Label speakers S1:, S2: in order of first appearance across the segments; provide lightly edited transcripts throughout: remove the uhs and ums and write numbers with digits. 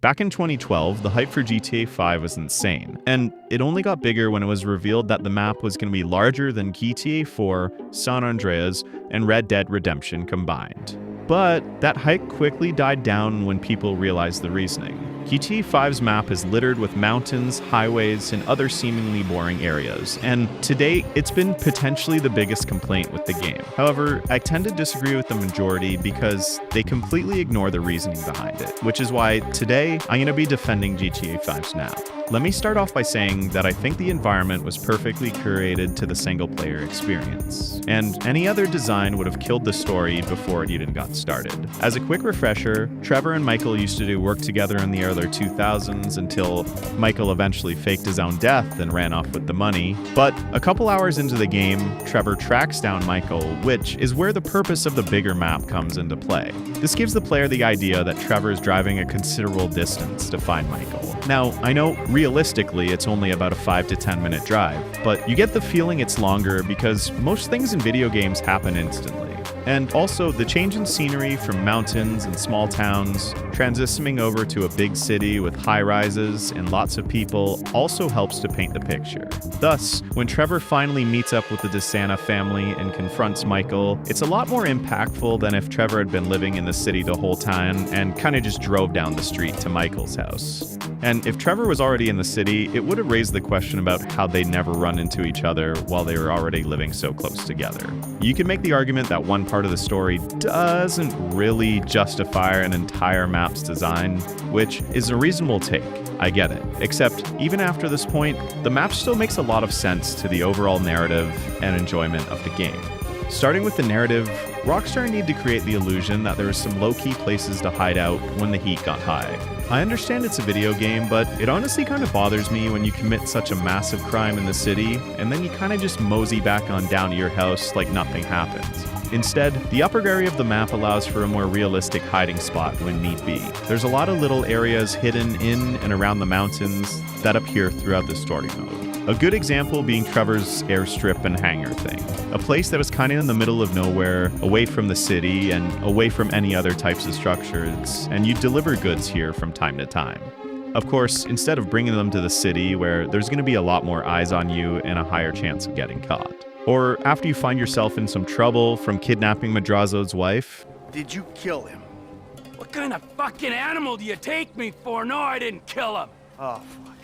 S1: Back in 2012, the hype for GTA 5 was insane, and it only got bigger when it was revealed that the map was going to be larger than GTA 4, San Andreas, and Red Dead Redemption combined. But that hype quickly died down when people realized the reasoning. GTA 5's map is littered with mountains, highways, and other seemingly boring areas, and to date, it's been potentially the biggest complaint with the game. However, I tend to disagree with the majority because they completely ignore the reasoning behind it, which is why today I'm going to be defending GTA 5's map. Let me start off by saying that I think the environment was perfectly curated to the single-player experience, and any other design would have killed the story before it even got started. As a quick refresher, Trevor and Michael used to do work together in the early 2000s until Michael eventually faked his own death and ran off with the money. But a couple hours into the game, Trevor tracks down Michael, which is where the purpose of the bigger map comes into play. This gives the player the idea that Trevor is driving a considerable distance to find Michael. Now, I know realistically it's only about a 5 to 10 minute drive, but you get the feeling it's longer because most things in video games happen instantly. And also, the change in scenery from mountains and small towns, transitioning over to a big city with high-rises and lots of people also helps to paint the picture. Thus, when Trevor finally meets up with the DeSanta family and confronts Michael, it's a lot more impactful than if Trevor had been living in the city the whole time and kind of just drove down the street to Michael's house. And if Trevor was already in the city, it would have raised the question about how they never run into each other while they were already living so close together. You can make the argument that one part of the story doesn't really justify an entire map's design, which is a reasonable take. I get it. Except, even after this point, the map still makes a lot of sense to the overall narrative and enjoyment of the game. Starting with the narrative, Rockstar needed to create the illusion that there were some low-key places to hide out when the heat got high. I understand it's a video game, but it honestly kind of bothers me when you commit such a massive crime in the city, and then you kind of just mosey back on down to your house like nothing happened. Instead, the upper area of the map allows for a more realistic hiding spot when need be. There's a lot of little areas hidden in and around the mountains that appear throughout the story mode. A good example being Trevor's airstrip and hangar thing. A place that was kind of in the middle of nowhere, away from the city and away from any other types of structures, and you deliver goods here from time to time. Of course, instead of bringing them to the city where there's going to be a lot more eyes on you and a higher chance of getting caught. Or after you find yourself in some trouble from kidnapping Madrazo's wife.
S2: Did you kill him?
S3: What kind of fucking animal do you take me for? No, I didn't kill him.
S2: Oh, fuck.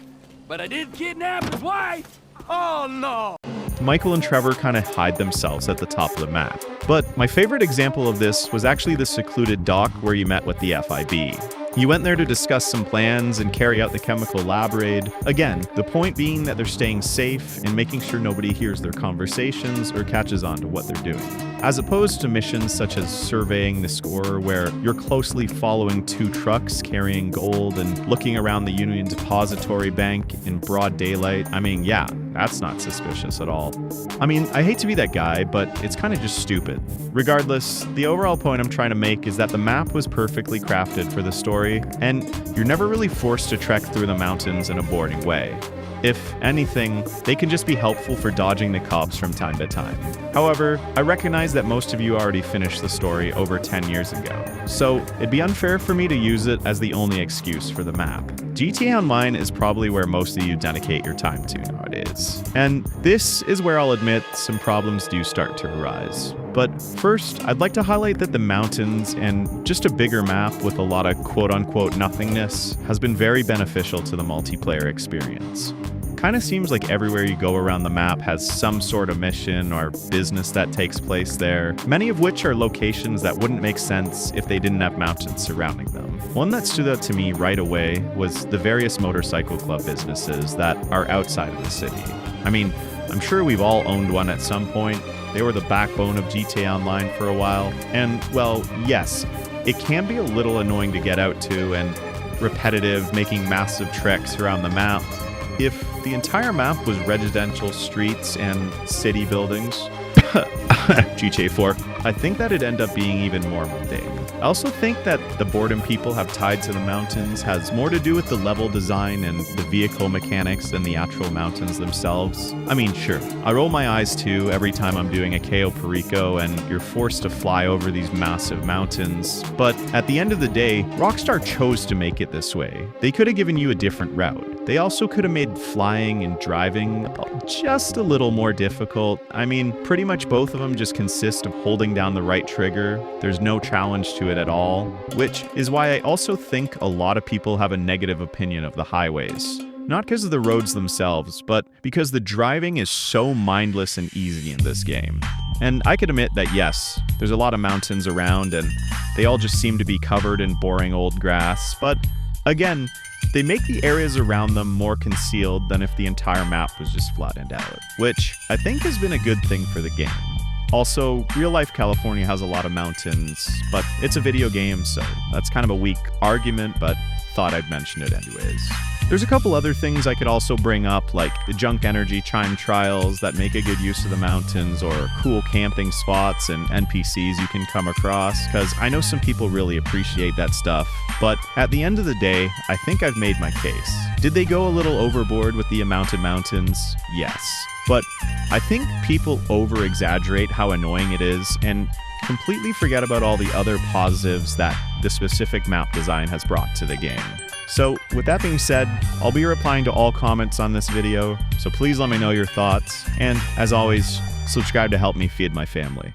S3: But I did kidnap his wife.
S2: Oh, no.
S1: Michael and Trevor kind of hide themselves at the top of the map. But my favorite example of this was actually the secluded dock where you met with the FIB. You went there to discuss some plans and carry out the chemical lab raid. Again, the point being that they're staying safe and making sure nobody hears their conversations or catches on to what they're doing. As opposed to missions such as surveying the score, where you're closely following two trucks carrying gold and looking around the Union Depository Bank in broad daylight. I mean, yeah, that's not suspicious at all. I mean, I hate to be that guy, but it's kind of just stupid. Regardless, the overall point I'm trying to make is that the map was perfectly crafted for the story, and you're never really forced to trek through the mountains in a boring way. If anything, they can just be helpful for dodging the cops from time to time. However, I recognize that most of you already finished the story over 10 years ago, so it'd be unfair for me to use it as the only excuse for the map. GTA Online is probably where most of you dedicate your time to nowadays. And this is where I'll admit some problems do start to arise. But first, I'd like to highlight that the mountains and just a bigger map with a lot of quote-unquote nothingness has been very beneficial to the multiplayer experience. Kind of seems like everywhere you go around the map has some sort of mission or business that takes place there, many of which are locations that wouldn't make sense if they didn't have mountains surrounding them. One that stood out to me right away was the various motorcycle club businesses that are outside of the city. I mean, I'm sure we've all owned one at some point. They were the backbone of GTA Online for a while. And, well, yes, it can be a little annoying to get out to and repetitive, making massive treks around the map. If the entire map was residential streets and city buildings, GTA 4, I think that'd end up being even more mundane. I also think that the boredom people have tied to the mountains has more to do with the level design and the vehicle mechanics than the actual mountains themselves. I mean, sure, I roll my eyes too every time I'm doing a Cayo Perico and you're forced to fly over these massive mountains, but at the end of the day, Rockstar chose to make it this way. They could have given you a different route. They also could have made flying and driving just a little more difficult. I mean, pretty much both of them just consist of holding down the right trigger. There's no challenge to it at all, which is why I also think a lot of people have a negative opinion of the highways. Not because of the roads themselves, but because the driving is so mindless and easy in this game. And I could admit that yes, there's a lot of mountains around and they all just seem to be covered in boring old grass, but again, they make the areas around them more concealed than if the entire map was just flattened out, which I think has been a good thing for the game. Also, real-life California has a lot of mountains, but it's a video game, so that's kind of a weak argument, but thought I'd mention it anyways. There's a couple other things I could also bring up, like the junk energy chime trials that make a good use of the mountains, or cool camping spots and NPCs you can come across, because I know some people really appreciate that stuff. But at the end of the day, I think I've made my case. Did they go a little overboard with the mounted mountains? Yes. But I think people over-exaggerate how annoying it is and completely forget about all the other positives that the specific map design has brought to the game. So with that being said, I'll be replying to all comments on this video, so please let me know your thoughts, and as always, subscribe to help me feed my family.